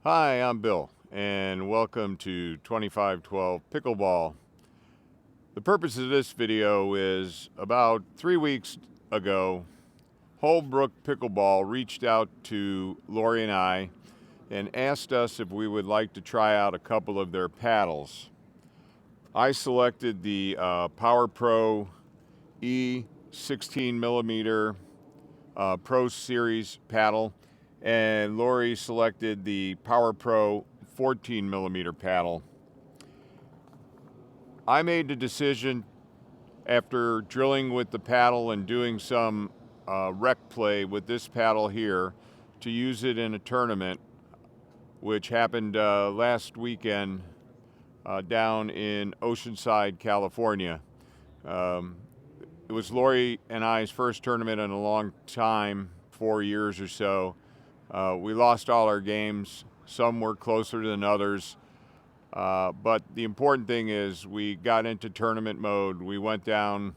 Hi, I'm Bill, and welcome to 2512 Pickleball. The purpose of this video is about 3 weeks ago, Holbrook Pickleball reached out to Laurie and I and asked us if we would like to try out a couple of their paddles. I selected the Power Pro E 16 millimeter Pro Series paddle, and Laurie selected the Power Pro 14 millimeter paddle. I made the decision after drilling with the paddle and doing some rec play with this paddle here to use it in a tournament, which happened last weekend down in Oceanside, California. It was Laurie and I's first tournament in a long time, 4 years or so. We lost all our games. Some were closer than others. But the important thing is we got into tournament mode. We went down.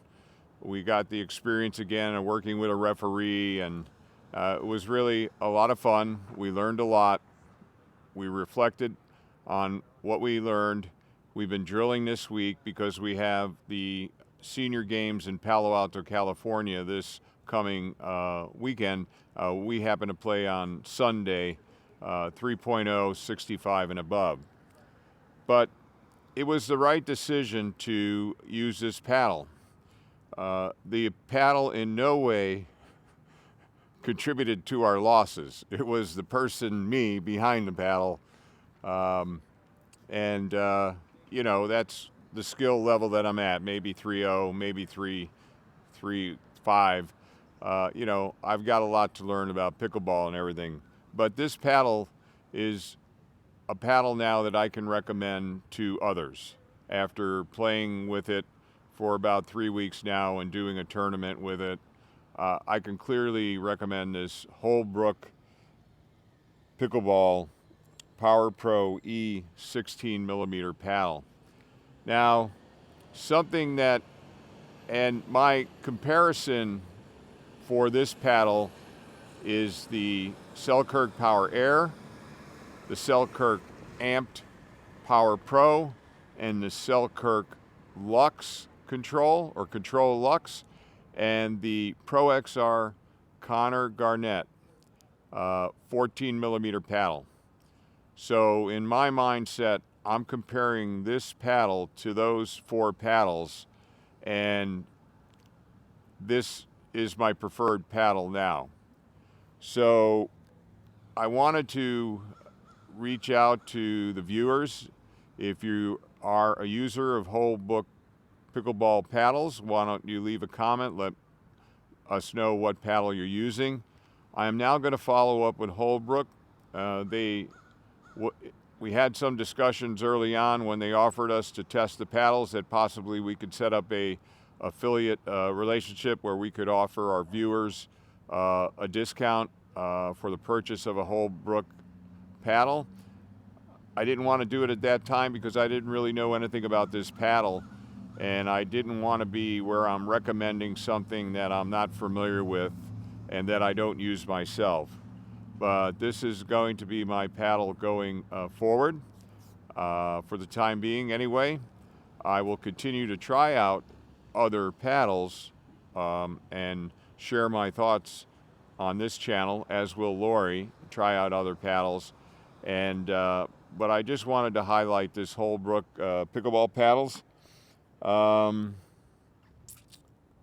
We got the experience again of working with a referee, and it was really a lot of fun. We learned a lot. We reflected on what we learned. We've been drilling this week because we have the senior games in Palo Alto, California this coming weekend. We happen to play on Sunday, 3.0, 65 and above. But it was the right decision to use this paddle. The paddle in no way contributed to our losses. It was the person, me, behind the paddle. You know, that's the skill level that I'm at, maybe 3.0, maybe 3.5. You know, I've got a lot to learn about pickleball and everything. But this paddle is a paddle now that I can recommend to others. After playing with it for about 3 weeks now and doing a tournament with it, I can clearly recommend this Holbrook Pickleball Power Pro E 16 millimeter paddle. Now, something that, and my comparison for this paddle is the Selkirk Power Air, the Selkirk Amped Power Pro, and the Selkirk Lux Control, or Control Lux, and the Pro XR Connor Garnett 14 millimeter paddle. So in my mindset, I'm comparing this paddle to those 4 paddles, and this is my preferred paddle now. So I wanted to reach out to the viewers. If you are a user of Holbrook Pickleball paddles, why don't you leave a comment, let us know what paddle you're using. I am now going to follow up with Holbrook. We had some discussions early on when they offered us to test the paddles that possibly we could set up a affiliate relationship where we could offer our viewers a discount for the purchase of a Holbrook paddle. I didn't want to do it at that time because I didn't really know anything about this paddle, and I didn't want to be where I'm recommending something that I'm not familiar with and that I don't use myself. But this is going to be my paddle going forward for the time being anyway. I will continue to try out other paddles and share my thoughts on this channel, as will Laurie, try out other paddles. And but I just wanted to highlight this Holbrook pickleball paddles.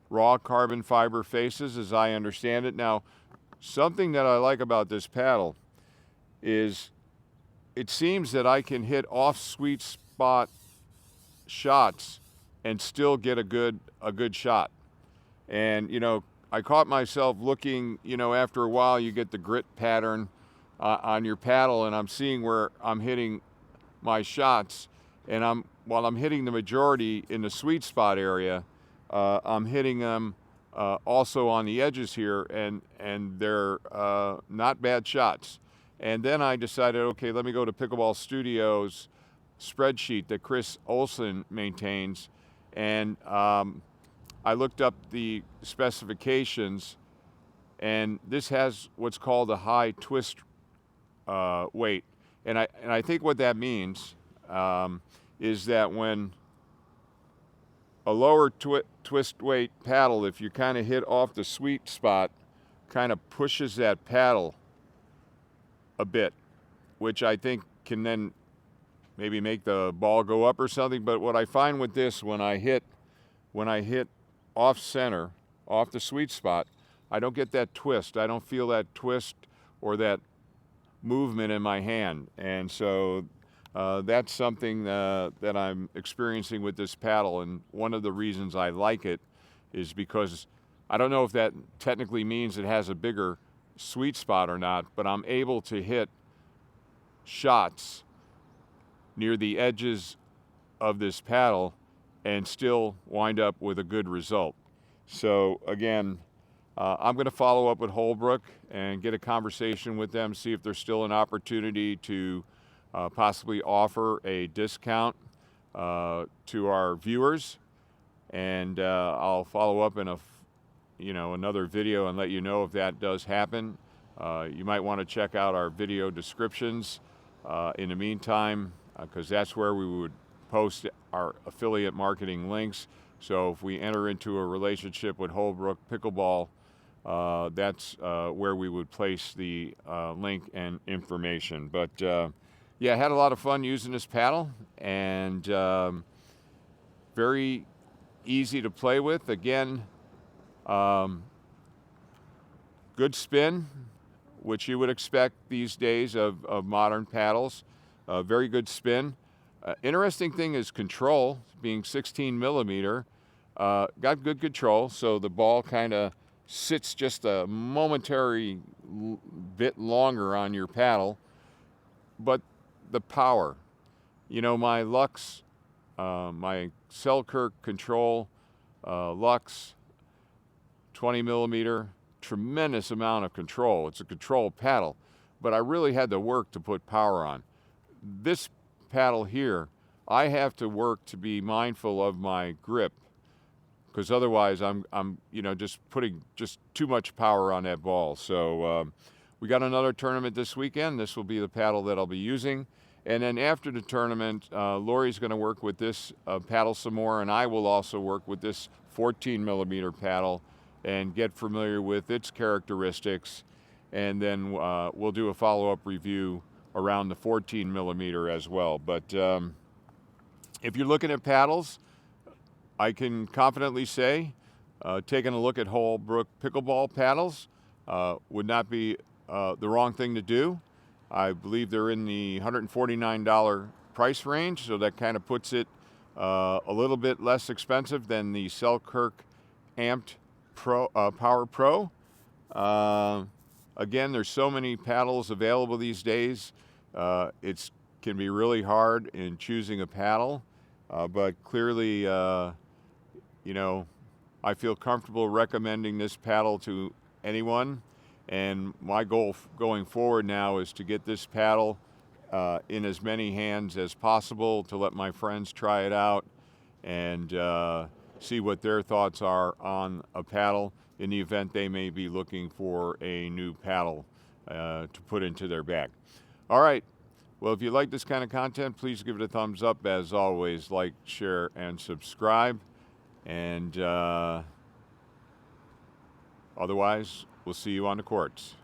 Raw carbon fiber faces, as I understand it. Now, something that I like about this paddle is it seems that I can hit off sweet spot shots and still get a good shot. And you know, I caught myself looking, you know, after a while you get the grit pattern on your paddle, and I'm seeing where I'm hitting my shots, and while I'm hitting the majority in the sweet spot area, I'm hitting them also on the edges here, and they're not bad shots. And then I decided, okay, let me go to Pickleball Studios spreadsheet that Chris Olson maintains, and I looked up the specifications, and this has what's called a high twist weight. And I think what that means is that when a lower twist weight paddle, if you kind of hit off the sweet spot, kind of pushes that paddle a bit, which I think can then maybe make the ball go up or something. But what I find with this, when I hit off center, off the sweet spot, I don't get that twist. I don't feel that twist or that movement in my hand. And so that's something that I'm experiencing with this paddle. And one of the reasons I like it is because I don't know if that technically means it has a bigger sweet spot or not, but I'm able to hit shots near the edges of this paddle and still wind up with a good result. So again, I'm going to follow up with Holbrook and get a conversation with them, see if there's still an opportunity to possibly offer a discount to our viewers. And I'll follow up in another video and let you know if that does happen. You might want to check out our video descriptions in the meantime, because that's where we would post our affiliate marketing links. So if we enter into a relationship with Holbrook Pickleball, that's where we would place the link and information. But yeah, I had a lot of fun using this paddle, and very easy to play with. Again, good spin, which you would expect these days of modern paddles. Very good spin. Interesting thing is control, being 16 millimeter, got good control, so the ball kind of sits just a momentary bit longer on your paddle. But the power, my Lux, my Selkirk Control Lux 20 millimeter, tremendous amount of control. It's a control paddle, but I really had to work to put power on. This paddle here, I have to work to be mindful of my grip, because otherwise I'm just putting just too much power on that ball. So we got another tournament this weekend. This will be the paddle that I'll be using. And then after the tournament, Laurie's going to work with this paddle some more, and I will also work with this 14 millimeter paddle and get familiar with its characteristics. And then we'll do a follow-up review around the 14 millimeter as well. But if you're looking at paddles, I can confidently say taking a look at Holbrook Pickleball paddles would not be the wrong thing to do. I believe they're in the $149 price range, so that kind of puts it a little bit less expensive than the Selkirk Amped Power Pro. Again, there's so many paddles available these days. It can be really hard in choosing a paddle, but clearly, I feel comfortable recommending this paddle to anyone. And my goal going forward now is to get this paddle in as many hands as possible, to let my friends try it out and see what their thoughts are on a paddle in the event they may be looking for a new paddle to put into their bag. All right. Well, if you like this kind of content, please give it a thumbs up. As always, like, share, and subscribe. And otherwise, we'll see you on the courts.